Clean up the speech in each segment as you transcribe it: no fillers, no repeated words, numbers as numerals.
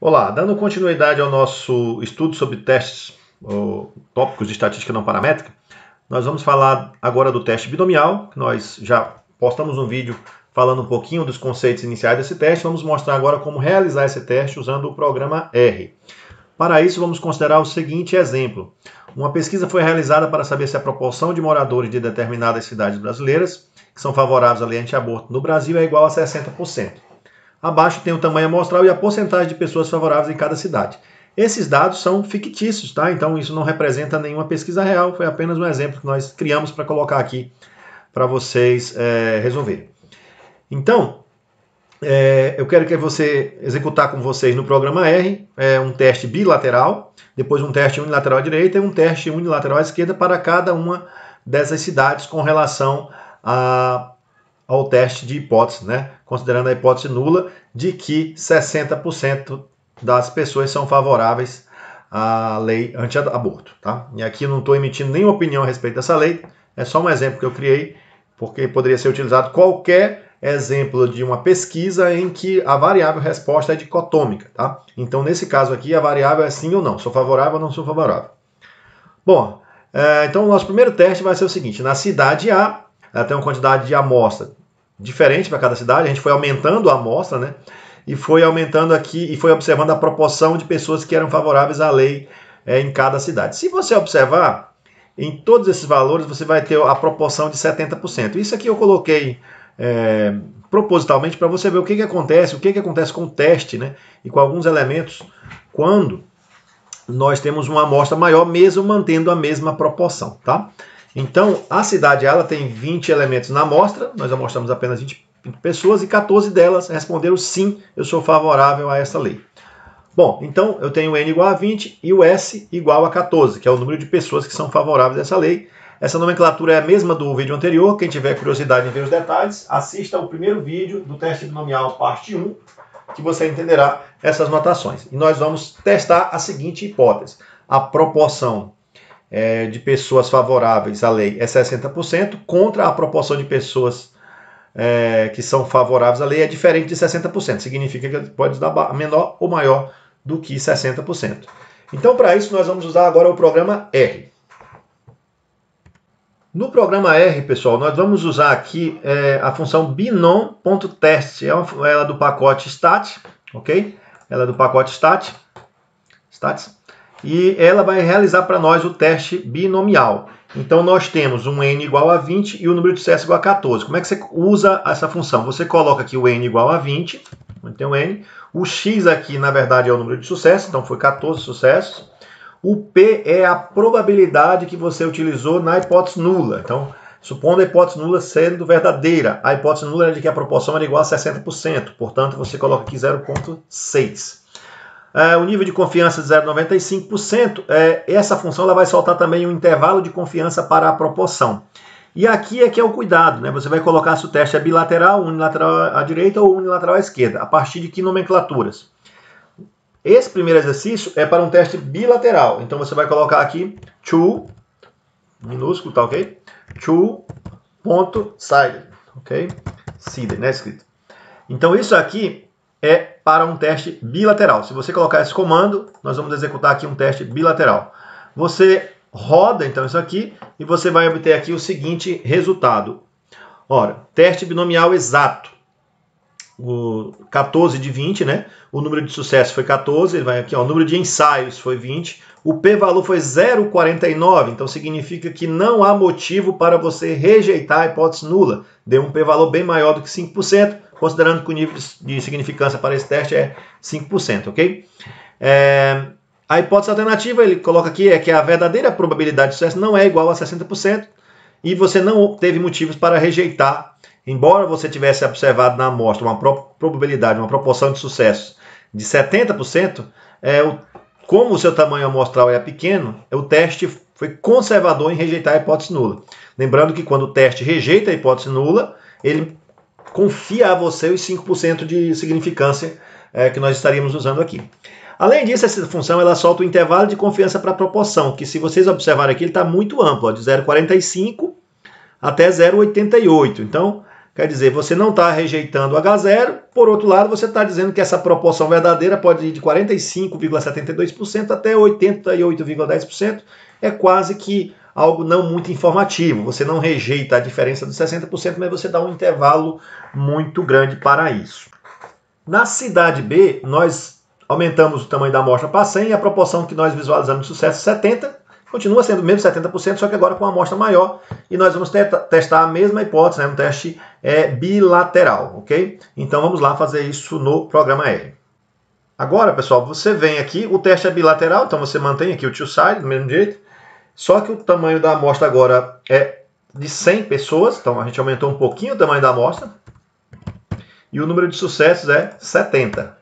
Olá, dando continuidade ao nosso estudo sobre testes, tópicos de estatística não paramétrica, nós vamos falar agora do teste binomial, que nós já postamos um vídeo falando um pouquinho dos conceitos iniciais desse teste. Vamos mostrar agora como realizar esse teste usando o programa R. Para isso, vamos considerar o seguinte exemplo. Uma pesquisa foi realizada para saber se a proporção de moradores de determinadas cidades brasileiras que são favoráveis à lei anti-aborto no Brasil é igual a 60%. Abaixo tem o tamanho amostral e a porcentagem de pessoas favoráveis em cada cidade. Esses dados são fictícios, tá? Então isso não representa nenhuma pesquisa real, foi apenas um exemplo que nós criamos para colocar aqui para vocês resolverem. Então, eu quero que você executar com vocês no programa R um teste bilateral, depois um teste unilateral à direita e um teste unilateral à esquerda para cada uma dessas cidades com relação ao teste de hipótese, né? Considerando a hipótese nula de que 60% das pessoas são favoráveis à lei anti-aborto. Tá? E aqui eu não estou emitindo nenhuma opinião a respeito dessa lei, é só um exemplo que eu criei, porque poderia ser utilizado qualquer exemplo de uma pesquisa em que a variável resposta é dicotômica. Tá? Então, nesse caso aqui, a variável é sim ou não, sou favorável ou não sou favorável. Bom, então o nosso primeiro teste vai ser o seguinte: na cidade A, ela tem uma quantidade de amostra diferente para cada cidade, a gente foi aumentando a amostra, né? E foi aumentando aqui e foi observando a proporção de pessoas que eram favoráveis à lei em cada cidade. Se você observar, em todos esses valores você vai ter a proporção de 70%. Isso aqui eu coloquei propositalmente para você ver o que acontece com o teste, né? E com alguns elementos quando nós temos uma amostra maior, mesmo mantendo a mesma proporção, tá? Então, a cidade ela tem 20 elementos na amostra, nós amostramos apenas 20 pessoas e 14 delas responderam sim, eu sou favorável a essa lei. Bom, então eu tenho o N igual a 20 e o S igual a 14, que é o número de pessoas que são favoráveis a essa lei. Essa nomenclatura é a mesma do vídeo anterior. Quem tiver curiosidade em ver os detalhes, assista ao primeiro vídeo do teste binomial parte 1, que você entenderá essas notações. E nós vamos testar a seguinte hipótese. A proporção de pessoas favoráveis à lei é 60%, contra a proporção de pessoas que são favoráveis à lei é diferente de 60%. Significa que pode dar menor ou maior do que 60%. Então, para isso, nós vamos usar agora o programa R. No programa R, pessoal, nós vamos usar aqui a função binom.test. Ela é do pacote stat, ok? Ela é do pacote stats. E ela vai realizar para nós o teste binomial. Então, nós temos um N igual a 20 e o número de sucesso igual a 14. Como é que você usa essa função? Você coloca aqui o N igual a 20, onde tem o N. O X aqui, na verdade, é o número de sucesso, então foi 14 sucessos. O P é a probabilidade que você utilizou na hipótese nula. Então, supondo a hipótese nula sendo verdadeira, a hipótese nula é de que a proporção era igual a 60%. Portanto, você coloca aqui 0,6. O nível de confiança de 0,95%, essa função ela vai soltar também um intervalo de confiança para a proporção. E aqui é que é o cuidado, né? Você vai colocar se o teste é bilateral, unilateral à direita ou unilateral à esquerda, a partir de que nomenclaturas. Esse primeiro exercício é para um teste bilateral, então você vai colocar aqui to, minúsculo, tá ok? To.side, ok? Side, né, escrito. Então isso aqui é para um teste bilateral. Se você colocar esse comando, nós vamos executar aqui um teste bilateral. Você roda, então, isso aqui, e você vai obter aqui o seguinte resultado. Ora, teste binomial exato. O 14 de 20, né? O número de sucesso foi 14, ele vai aqui, ó, o número de ensaios foi 20, o p-valor foi 0,49, então significa que não há motivo para você rejeitar a hipótese nula. Deu um p-valor bem maior do que 5%, considerando que o nível de significância para esse teste é 5%, ok? A hipótese alternativa, ele coloca aqui, é que a verdadeira probabilidade de sucesso não é igual a 60%, e você não teve motivos para rejeitar. Embora você tivesse observado na amostra uma probabilidade, uma proporção de sucesso de 70%, como o seu tamanho amostral é pequeno, o teste foi conservador em rejeitar a hipótese nula. Lembrando que quando o teste rejeita a hipótese nula, ele confia a você os 5% de significância que nós estaríamos usando aqui. Além disso, essa função ela solta o intervalo de confiança para a proporção, que se vocês observarem aqui, ele está muito amplo, ó, de 0,45 até 0,88. Então, quer dizer, você não está rejeitando o H0, por outro lado, você está dizendo que essa proporção verdadeira pode ir de 45,72% até 88,10%, é quase que algo não muito informativo. Você não rejeita a diferença dos 60%, mas você dá um intervalo muito grande para isso. Na cidade B, nós aumentamos o tamanho da amostra para 100 e a proporção que nós visualizamos de sucesso 70%, continua sendo mesmo 70%, só que agora com uma amostra maior. E nós vamos testar a mesma hipótese, né? Um teste bilateral, ok? Então vamos lá fazer isso no programa R. Agora, pessoal, você vem aqui, o teste é bilateral, então você mantém aqui o two-side do mesmo jeito, só que o tamanho da amostra agora é de 100 pessoas, então a gente aumentou um pouquinho o tamanho da amostra, e o número de sucessos é 70.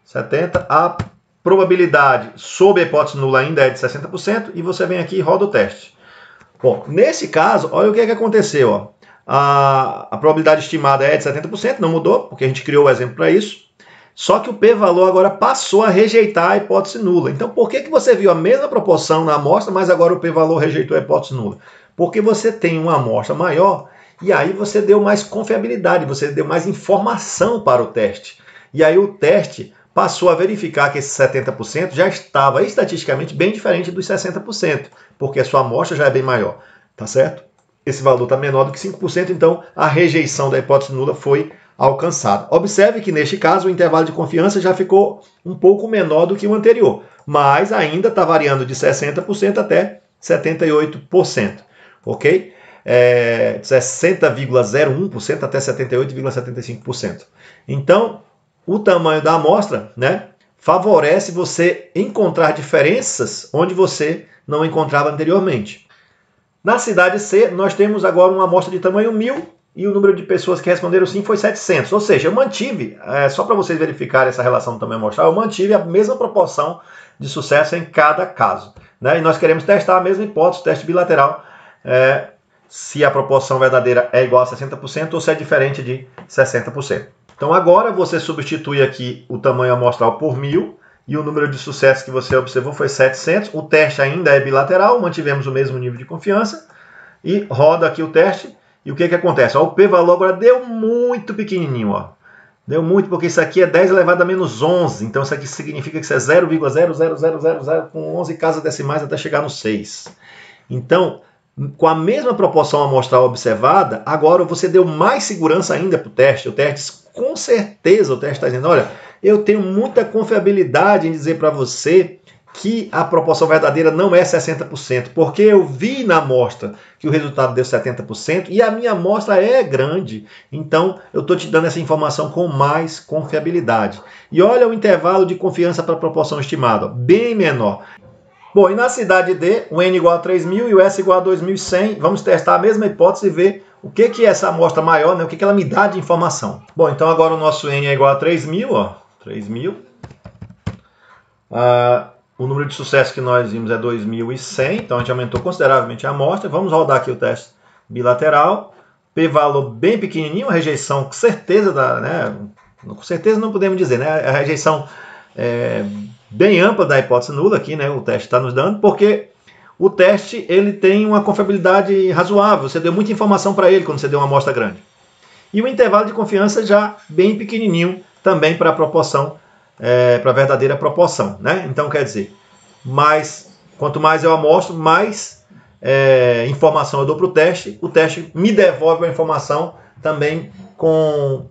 70, a probabilidade sob a hipótese nula ainda é de 60%, e você vem aqui e roda o teste. Bom, nesse caso, olha o que aconteceu. Ó. A probabilidade estimada é de 70%, não mudou, porque a gente criou o exemplo para isso. Só que o p-valor agora passou a rejeitar a hipótese nula. Então, por que você viu a mesma proporção na amostra, mas agora o p-valor rejeitou a hipótese nula? Porque você tem uma amostra maior e aí você deu mais confiabilidade, você deu mais informação para o teste. E aí o teste passou a verificar que esse 70% já estava estatisticamente bem diferente dos 60%, porque a sua amostra já é bem maior, tá certo? Esse valor está menor do que 5%, então a rejeição da hipótese nula foi alcançada. Observe que neste caso o intervalo de confiança já ficou um pouco menor do que o anterior, mas ainda está variando de 60% até 78%, ok? 60,01% até 78,75%. Então, o tamanho da amostra, né, favorece você encontrar diferenças onde você não encontrava anteriormente. Na cidade C, nós temos agora uma amostra de tamanho 1000 e o número de pessoas que responderam sim foi 700. Ou seja, eu mantive, só para vocês verificarem essa relação do tamanho amostral, eu mantive a mesma proporção de sucesso em cada caso. Né? E nós queremos testar a mesma hipótese, teste bilateral, se a proporção verdadeira é igual a 60% ou se é diferente de 60%. Então agora você substitui aqui o tamanho amostral por 1000 e o número de sucessos que você observou foi 700. O teste ainda é bilateral, mantivemos o mesmo nível de confiança e roda aqui o teste. E o que acontece? Ó, o p-valor agora deu muito pequenininho. Ó. Deu muito porque isso aqui é 10 elevado a menos 11. Então isso aqui significa que isso é 0,00000 com 11 casas decimais até chegar no 6. Então, com a mesma proporção amostral observada, agora você deu mais segurança ainda para o teste. O teste, com certeza, o teste está dizendo, olha, eu tenho muita confiabilidade em dizer para você que a proporção verdadeira não é 60%, porque eu vi na amostra que o resultado deu 70% e a minha amostra é grande. Então, eu estou te dando essa informação com mais confiabilidade. E olha o intervalo de confiança para a proporção estimada, bem menor. Bom, e na cidade D, o N igual a 3.000 e o S igual a 2.100, vamos testar a mesma hipótese e ver o que é essa amostra maior, né? O que ela me dá de informação. Bom, então agora o nosso N é igual a 3.000, ó, 3.000. O número de sucesso que nós vimos é 2.100, então a gente aumentou consideravelmente a amostra. Vamos rodar aqui o teste bilateral. P-valor bem pequenininho, a rejeição com certeza, né? Com certeza não podemos dizer, né? A rejeição bem ampla da hipótese nula aqui, né? O teste está nos dando, porque o teste ele tem uma confiabilidade razoável. Você deu muita informação para ele quando você deu uma amostra grande. E o intervalo de confiança já bem pequenininho também para a proporção, para a verdadeira proporção, né? Então quer dizer, quanto mais eu amostro, mais informação eu dou para o teste me devolve a informação também com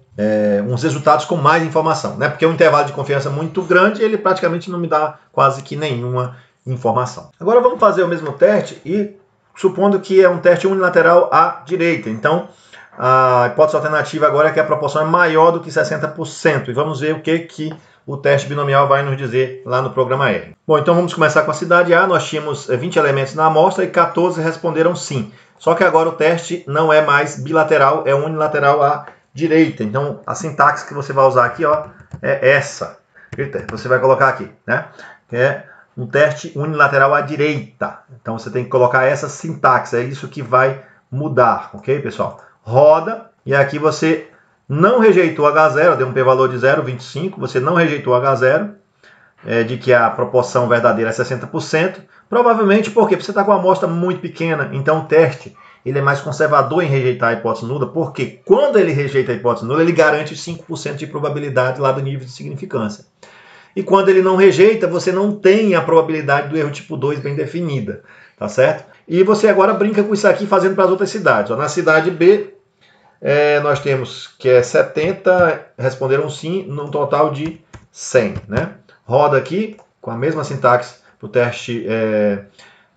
uns resultados com mais informação, né? Porque um intervalo de confiança muito grande, ele praticamente não me dá quase que nenhuma informação. Agora vamos fazer o mesmo teste e supondo que é um teste unilateral à direita. Então, a hipótese alternativa agora é que a proporção é maior do que 60%. E vamos ver o que o teste binomial vai nos dizer lá no programa R. Bom, então vamos começar com a cidade A. Nós tínhamos 20 elementos na amostra e 14 responderam sim. Só que agora o teste não é mais bilateral, é unilateral à direita. Então, a sintaxe que você vai usar aqui, ó, é essa. Você vai colocar aqui, né? Que é um teste unilateral à direita. Então, você tem que colocar essa sintaxe. É isso que vai mudar, ok, pessoal? Roda, e aqui você não rejeitou H0, deu um p-valor de 0,25, você não rejeitou H0, de que a proporção verdadeira é 60%, provavelmente porque você está com uma amostra muito pequena, então o teste ele é mais conservador em rejeitar a hipótese nula, porque quando ele rejeita a hipótese nula, ele garante 5% de probabilidade lá do nível de significância. E quando ele não rejeita, você não tem a probabilidade do erro tipo 2 bem definida, tá certo? E você agora brinca com isso aqui fazendo para as outras cidades. Ó, na cidade B, nós temos que é 70, responderam sim, num total de 100, né? Roda aqui, com a mesma sintaxe para o teste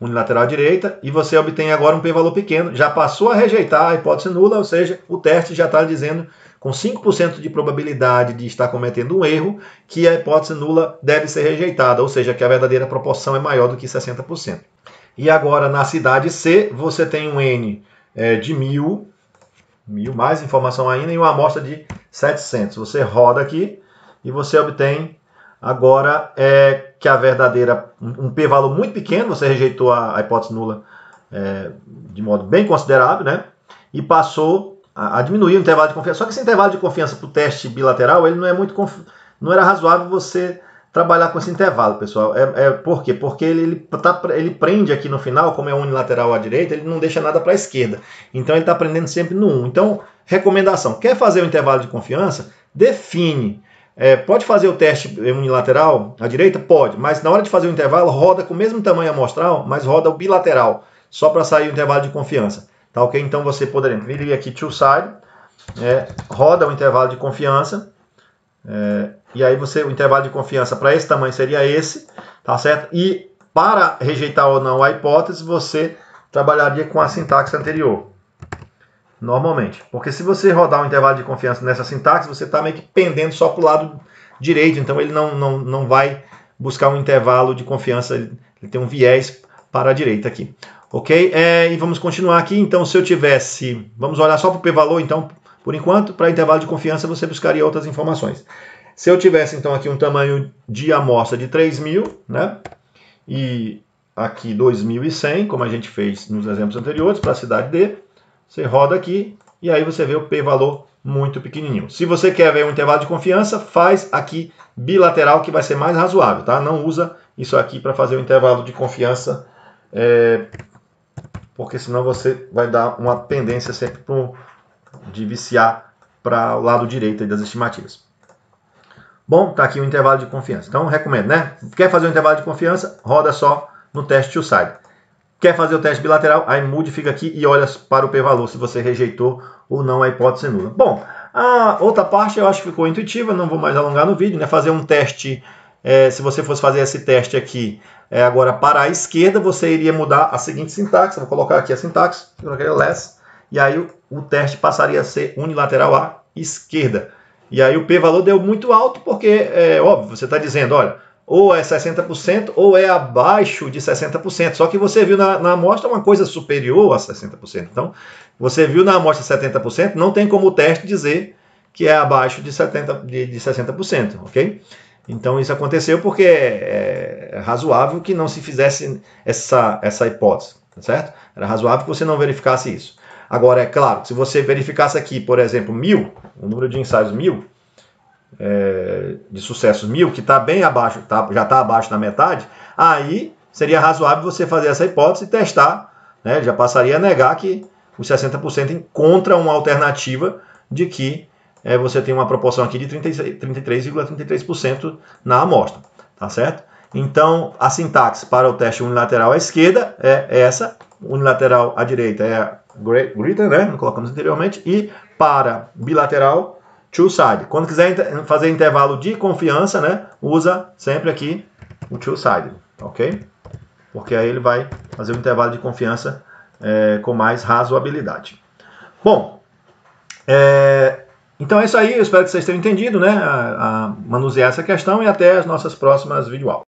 unilateral à direita, e você obtém agora um p-valor pequeno, já passou a rejeitar a hipótese nula, ou seja, o teste já está dizendo com 5% de probabilidade de estar cometendo um erro, que a hipótese nula deve ser rejeitada, ou seja, que a verdadeira proporção é maior do que 60%. E agora, na cidade C, você tem um N de 1000, mais informação ainda, e uma amostra de 700. Você roda aqui e você obtém agora que a verdadeira, um p-valor muito pequeno, você rejeitou a hipótese nula de modo bem considerável, né? E passou a diminuir o intervalo de confiança. Só que esse intervalo de confiança para o teste bilateral, ele não era razoável você trabalhar com esse intervalo, pessoal. Por quê? Porque ele prende aqui no final, como é unilateral à direita, ele não deixa nada para a esquerda. Então ele está prendendo sempre no 1. Então, recomendação, quer fazer o intervalo de confiança? Define. Pode fazer o teste unilateral à direita? Pode, mas na hora de fazer o intervalo, roda com o mesmo tamanho amostral, mas roda o bilateral, só para sair o intervalo de confiança. Tá ok? Então você poderia vir aqui two-side, roda o intervalo de confiança, e aí o intervalo de confiança para esse tamanho seria esse, tá certo? E para rejeitar ou não a hipótese, você trabalharia com a sintaxe anterior, normalmente. Porque se você rodar um intervalo de confiança nessa sintaxe, você está meio que pendendo só para o lado direito, então ele não vai buscar um intervalo de confiança, ele tem um viés para a direita aqui. Ok? E vamos continuar aqui. Então, se eu tivesse... Vamos olhar só para o p-valor, então, por enquanto. Para intervalo de confiança, você buscaria outras informações. Se eu tivesse, então, aqui um tamanho de amostra de 3.000, né? E aqui 2.100, como a gente fez nos exemplos anteriores, para a cidade D. Você roda aqui e aí você vê o p-valor muito pequenininho. Se você quer ver um intervalo de confiança, faz aqui bilateral, que vai ser mais razoável, tá? Não usa isso aqui para fazer o intervalo de confiança, porque senão você vai dar uma pendência sempre de viciar para o lado direito das estimativas. Bom, está aqui o intervalo de confiança. Então, recomendo, né? Quer fazer o intervalo de confiança? Roda só no teste two-side. Quer fazer o teste bilateral? Aí mude, fica aqui e olha para o p-valor, se você rejeitou ou não a hipótese nula. Bom, a outra parte eu acho que ficou intuitiva, não vou mais alongar no vídeo, né? Fazer um teste, se você fosse fazer esse teste aqui, agora para a esquerda, você iria mudar a seguinte sintaxe. Vou colocar aqui a sintaxe, less, e aí o teste passaria a ser unilateral à esquerda. E aí o p-valor deu muito alto, porque, óbvio, você está dizendo, olha, ou é 60% ou é abaixo de 60%. Só que você viu na amostra uma coisa superior a 60%. Então, você viu na amostra 70%, não tem como o teste dizer que é abaixo de 60%, ok? Então, isso aconteceu porque é razoável que não se fizesse essa hipótese, tá certo? Era razoável que você não verificasse isso. Agora, é claro, se você verificasse aqui, por exemplo, 1000, o número de ensaios 1000, de sucessos 1000, que está bem abaixo, já está abaixo da metade, aí seria razoável você fazer essa hipótese e testar, né? Já passaria a negar que os 60% encontra uma alternativa de que você tem uma proporção aqui de 33,33% na amostra, tá certo? Então, a sintaxe para o teste unilateral à esquerda é essa, unilateral à direita é a greater, né? Colocamos anteriormente, e para bilateral, two-side. Quando quiser fazer intervalo de confiança, né, usa sempre aqui o two-side, ok? Porque aí ele vai fazer o intervalo de confiança com mais razoabilidade. Bom, então é isso aí. Eu espero que vocês tenham entendido, né, a manusear essa questão, e até as nossas próximas videoaulas.